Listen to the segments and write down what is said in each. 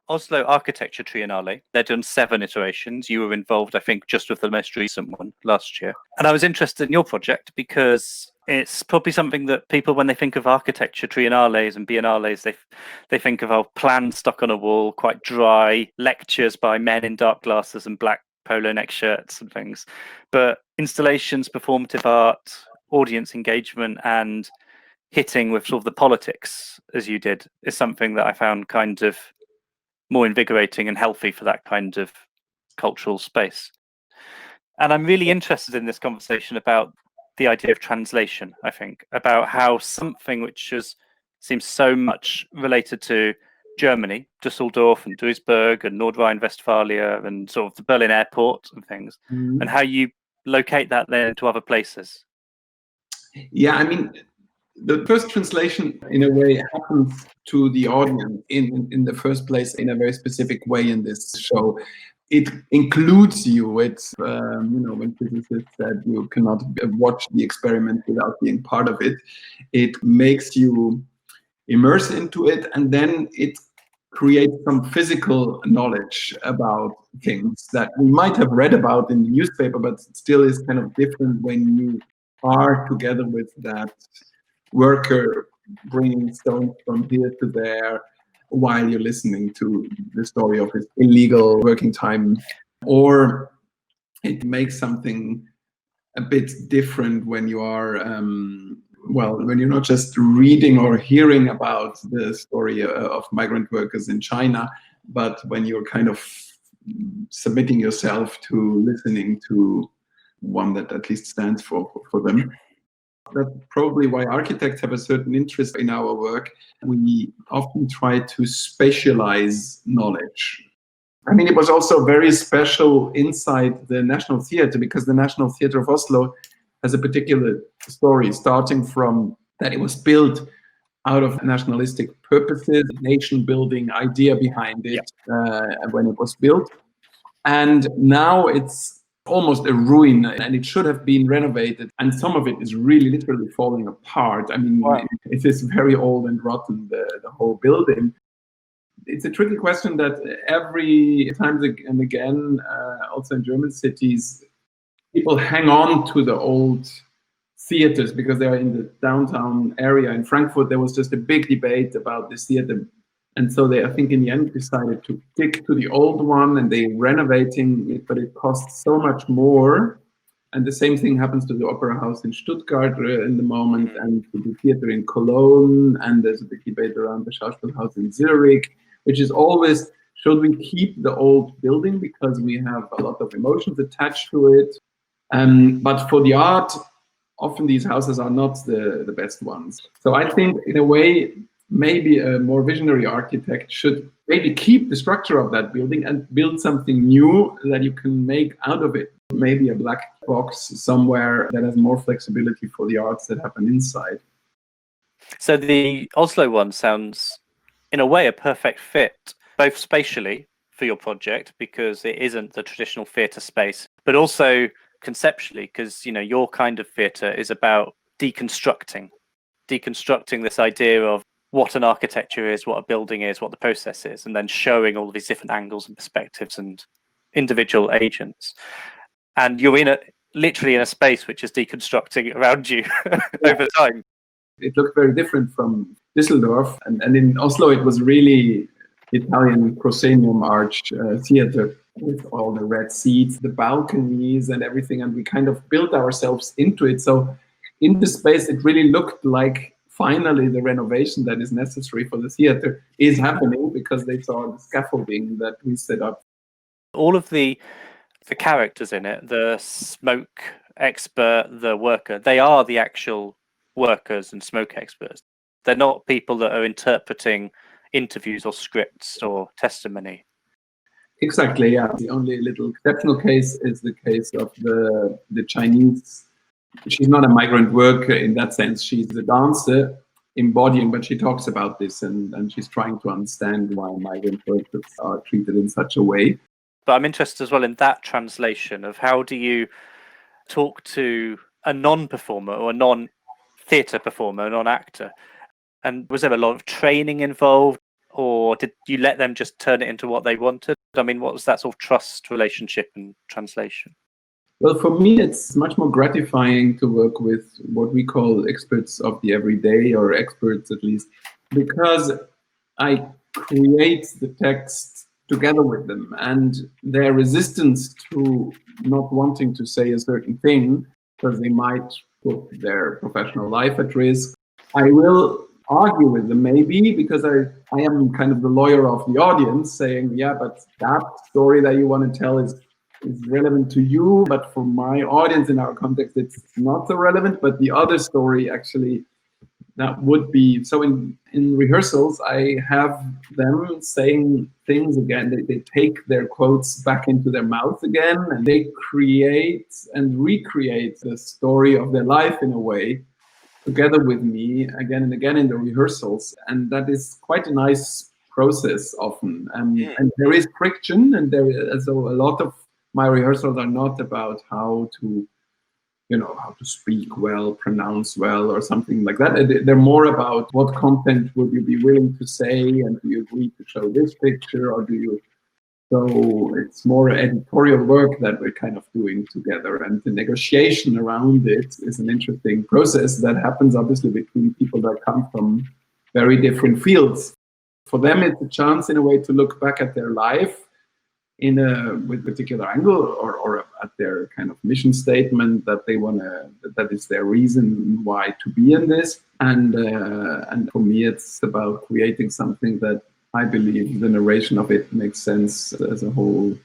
Oslo Architecture Triennale. They've done 7 iterations. You were involved, I think, just with the most recent one last year. And I was interested in your project because it's probably something that people, when they think of architecture triennales and biennales, they think of plans stuck on a wall, quite dry lectures by men in dark glasses and black polo neck shirts and things. But installations, performative art, audience engagement, and hitting with sort of the politics, as you did, is something that I found kind of more invigorating and healthy for that kind of cultural space. And I'm really interested in this conversation about the idea of translation, I think, about how something which seems so much related to Germany, Dusseldorf and Duisburg and Nord Rhine-Westphalia and sort of the Berlin airport and things, and how you locate that then into other places. Yeah, I mean, the first translation, in a way, happens to the audience in the first place in a very specific way in this show. It includes you. It's, when physicists said you cannot watch the experiment without being part of it. It makes you immerse into it, and then it creates some physical knowledge about things that we might have read about in the newspaper, but still is kind of different when you are together with that worker bringing stones from here to there while you're listening to the story of his illegal working time. Or it makes something a bit different when you are, when you're not just reading or hearing about the story of migrant workers in China, but when you're kind of submitting yourself to listening to one that at least stands for them. That's probably why architects have a certain interest in our work. We often try to specialize knowledge. I mean, it was also very special inside the National Theatre, because the National Theatre of Oslo has a particular story, starting from that it was built out of nationalistic purposes, nation-building idea behind it when it was built. And now it's almost a ruin, and it should have been renovated, and some of it is really literally falling apart. I mean, it is very old and rotten, the whole building. It's a tricky question that every time and again, also in German cities, people hang on to the old theaters because they are in the downtown area. In Frankfurt, there was just a big debate about this theater. And so they, I think, in the end decided to stick to the old one, and they're renovating it, but it costs so much more. And the same thing happens to the Opera House in Stuttgart in the moment, and to the theater in Cologne. And there's a big debate around the Schauspielhaus in Zurich, which is always, should we keep the old building because we have a lot of emotions attached to it? But for the art, often these houses are not the best ones. So I think, in a way, maybe a more visionary architect should maybe keep the structure of that building and build something new that you can make out of it. Maybe a black box somewhere that has more flexibility for the arts that happen inside. So the Oslo one sounds, in a way, a perfect fit, both spatially for your project, because it isn't the traditional theatre space, but also conceptually, because your kind of theatre is about deconstructing this idea of what an architecture is, what a building is, what the process is, and then showing all of these different angles and perspectives and individual agents. And you're literally in a space which is deconstructing around you over time. It looked very different from Düsseldorf. And in Oslo, it was really Italian proscenium arch theater with all the red seats, the balconies and everything. And we kind of built ourselves into it. So in the space, it really looked like finally the renovation that is necessary for the theater is happening, because they saw the scaffolding that we set up. All of the characters in it, the smoke expert, the worker, they are the actual workers and smoke experts. They're not people that are interpreting interviews or scripts or testimony. Exactly, yeah. The only little exceptional case is the case of the Chinese. She's not a migrant worker in that sense. She's a dancer embodying, but she talks about this and she's trying to understand why migrant workers are treated in such a way. But I'm interested as well in that translation of how do you talk to a non-performer or a non-theatre performer, a non-actor? And was there a lot of training involved? or did you let them just turn it into what they wanted? I mean, what was that sort of trust relationship and translation? Well, for me, it's much more gratifying to work with what we call experts of the everyday, or experts at least, because I create the text together with them, and their resistance to not wanting to say a certain thing because they might put their professional life at risk. I will argue with them maybe because I am kind of the lawyer of the audience, saying, yeah, but that story that you want to tell is relevant to you, but for my audience in our context, it's not so relevant. But the other story actually, that would be so. In rehearsals, I have them saying things again. They take their quotes back into their mouth again, and they create and recreate the story of their life in a way together with me again and again in the rehearsals. And that is quite a nice process often. And there is friction, and there is, so a lot of my rehearsals are not about how to speak well, pronounce well, or something like that. They're more about what content would you be willing to say, and do you agree to show this picture, or do you? So it's more editorial work that we're kind of doing together, and the negotiation around it is an interesting process that happens obviously between people that come from very different fields. For them, it's a chance in a way to look back at their life with a particular angle, or at their kind of mission statement that they want to, that is their reason why to be in this. And for me, it's about creating something that I believe the narration of it makes sense as a whole.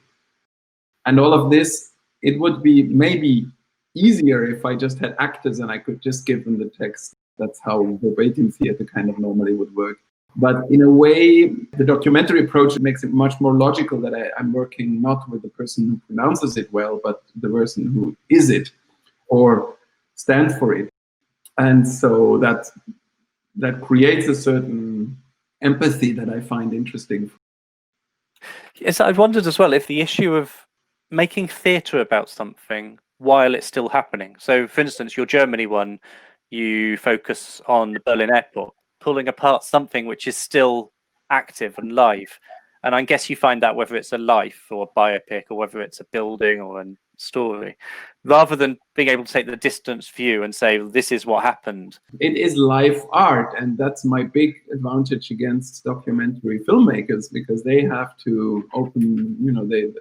And all of this, it would be maybe easier if I just had actors and I could just give them the text. That's how verbatim theater kind of normally would work. But in a way, the documentary approach makes it much more logical that I'm working not with the person who pronounces it well, but the person who is it or stands for it. And so that creates a certain empathy that I find interesting. Yes, I've wondered as well if the issue of making theatre about something while it's still happening. So, for instance, your Germany one, you focus on the Berlin airport, pulling apart something which is still active and live. And I guess you find that whether it's a life or a biopic, or whether it's a building or a story, rather than being able to take the distance view and say, this is what happened. It is live art, and that's my big advantage against documentary filmmakers, because they have to open,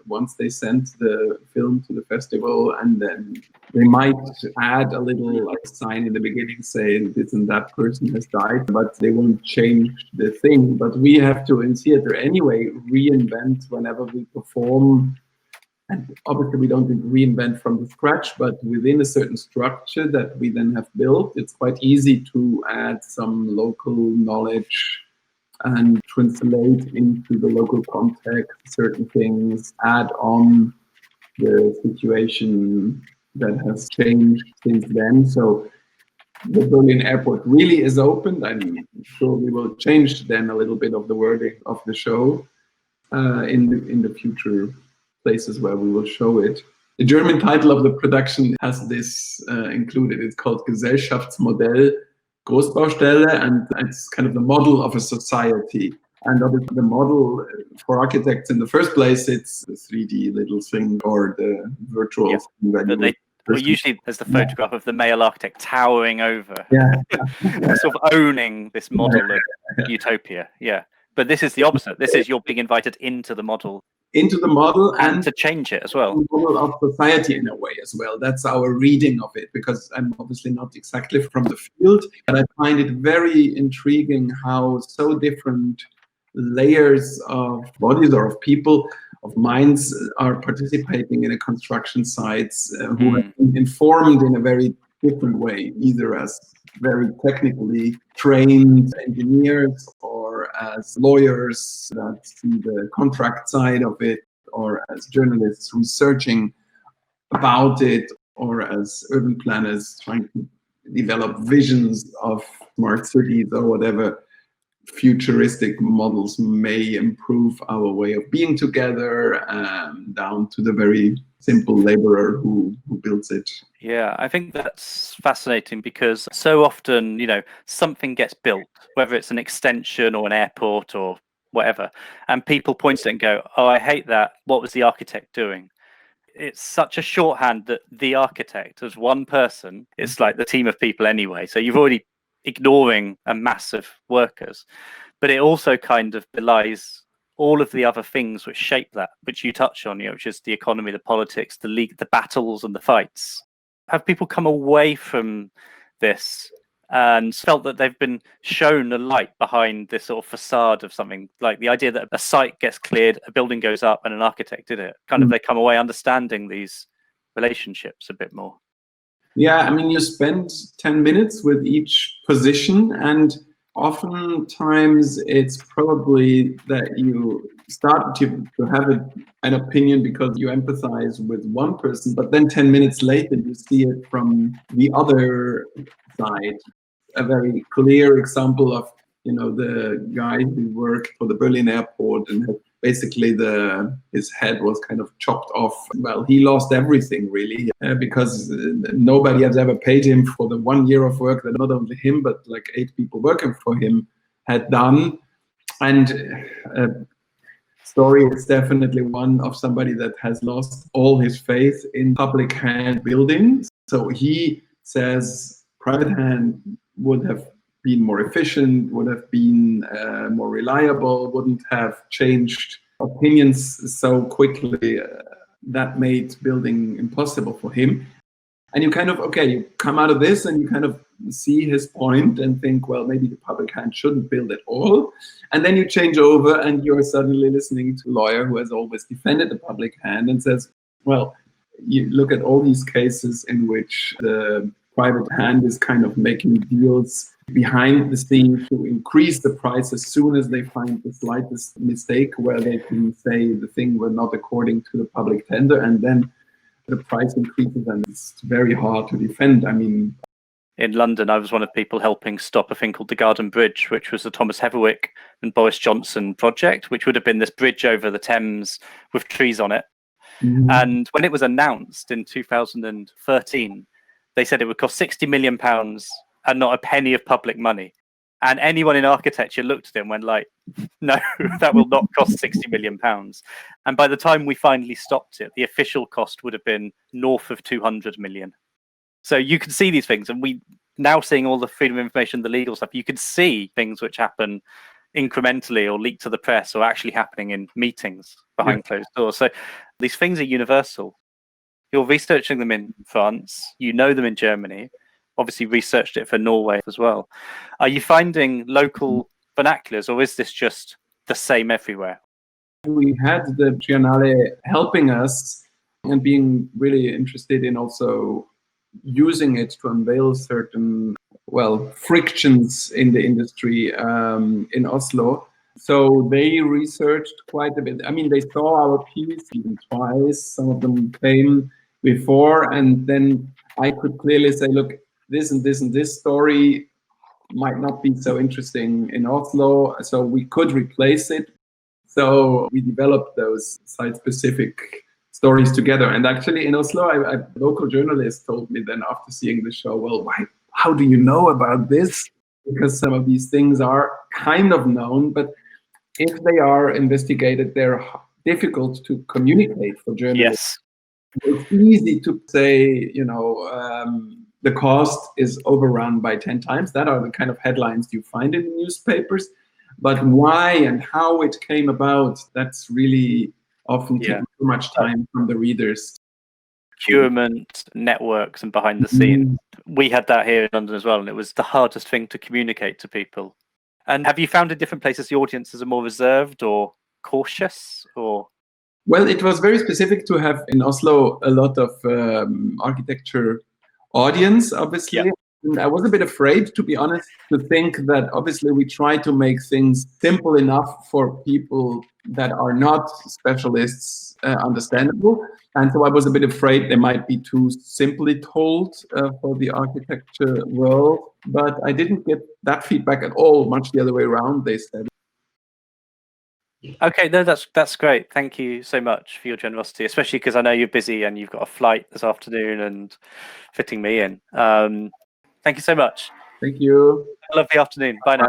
once they send the film to the festival, and then they might add a little sign in the beginning saying this and that person has died, but they won't change the thing. But we have to, in theater anyway, reinvent whenever we perform. And obviously, we don't reinvent from the scratch, but within a certain structure that we then have built, it's quite easy to add some local knowledge and translate into the local context certain things, add on the situation that has changed since then. So the Berlin airport really is open. I'm sure we will change then a little bit of the wording of the show in the future places where we will show it. The German title of the production has this included. It's called Gesellschaftsmodell Großbaustelle, and it's kind of the model of a society. And obviously the model for architects in the first place, it's the 3D little thing, or the virtual thing that usually there's the photograph of the male architect towering over, sort of owning this model of utopia. Yeah. But this is the opposite. This is you're being invited into the model. And to change it as well. The model of society in a way as well. That's our reading of it, because I'm obviously not exactly from the field, but I find it very intriguing how so different layers of bodies or of people, of minds, are participating in a construction sites who have been informed in a very different way, either as very technically trained engineers, or as lawyers that see the contract side of it, or as journalists researching about it, or as urban planners trying to develop visions of smart cities or whatever futuristic models may improve our way of being together, down to the very simple laborer who builds it. Yeah, I think that's fascinating, because so often, something gets built, whether it's an extension or an airport or whatever. And people point to it and go, oh, I hate that. What was the architect doing? It's such a shorthand that the architect as one person, it's like the team of people anyway. So you've already ignoring a mass of workers, but it also kind of belies all of the other things which shape that, which you touch on, which is the economy, the politics, the league, the battles and the fights. Have people come away from this and felt that they've been shown a light behind this sort of facade of something, like the idea that a site gets cleared, a building goes up and an architect did it? Kind of they come away understanding these relationships a bit more. Yeah, I mean, you spend 10 minutes with each position, and oftentimes it's probably that you start to have an opinion because you empathize with one person, but then 10 minutes later you see it from the other side. A very clear example of, the guy who worked for the Berlin airport and basically his head was kind of chopped off. Well, he lost everything really because nobody has ever paid him for the 1 year of work that not only him but like 8 people working for him had done. And story is definitely one of somebody that has lost all his faith in public hand buildings. So he says private hand would have been more efficient, would have been more reliable, wouldn't have changed opinions so quickly. That made building impossible for him. And you kind of, you come out of this and you kind of see his point and think, well, maybe the public hand shouldn't build at all. And then you change over and you're suddenly listening to a lawyer who has always defended the public hand and says, well, you look at all these cases in which the private hand is kind of making deals behind the scenes to increase the price as soon as they find the slightest mistake where they can say the thing were not according to the public tender, and then the price increases, and it's very hard to defend. I mean, in London, I was one of the people helping stop a thing called the Garden Bridge, which was the Thomas Heatherwick and Boris Johnson project, which would have been this bridge over the Thames with trees on it. Mm-hmm. And when it was announced in 2013, they said it would cost £60 million and not a penny of public money. And anyone in architecture looked at it and went like, no, that will not cost £60 million. And by the time we finally stopped it, the official cost would have been north of 200 million. So you can see these things, and we now seeing all the freedom of information, the legal stuff, you can see things which happen incrementally or leak to the press or actually happening in meetings behind closed doors. So these things are universal. You're researching them in France, you know them in Germany, obviously researched it for Norway as well. Are you finding local vernaculars, or is this just the same everywhere? We had the Triennale helping us and being really interested in also using it to unveil certain, frictions in the industry in Oslo. So they researched quite a bit. I mean, they saw our piece even twice. Some of them came before, and then I could clearly say, look, this and this and this story might not be so interesting in Oslo, so we could replace it. So we developed those site-specific stories together. And actually in Oslo, a local journalist told me then after seeing the show, well, how do you know about this? Because some of these things are kind of known, but if they are investigated, they're difficult to communicate for journalists. Yes. It's easy to say, the cost is overrun by 10 times. That are the kind of headlines you find in the newspapers. But why and how it came about, that's really often taking too much time from the readers. Procurement, networks, and behind the scenes. We had that here in London as well, and it was the hardest thing to communicate to people. And have you found in different places the audiences are more reserved or cautious, or? Well, it was very specific to have in Oslo a lot of architecture audience, obviously. Yeah. And I was a bit afraid, to be honest, to think that obviously we try to make things simple enough for people that are not specialists understandable. And so I was a bit afraid they might be too simply told for the architecture world. But I didn't get that feedback at all, much the other way around, they said. Okay, no, that's great. Thank you so much for your generosity, especially because I know you're busy and you've got a flight this afternoon and fitting me in. Thank you so much. Thank you. Have a lovely afternoon. Bye now.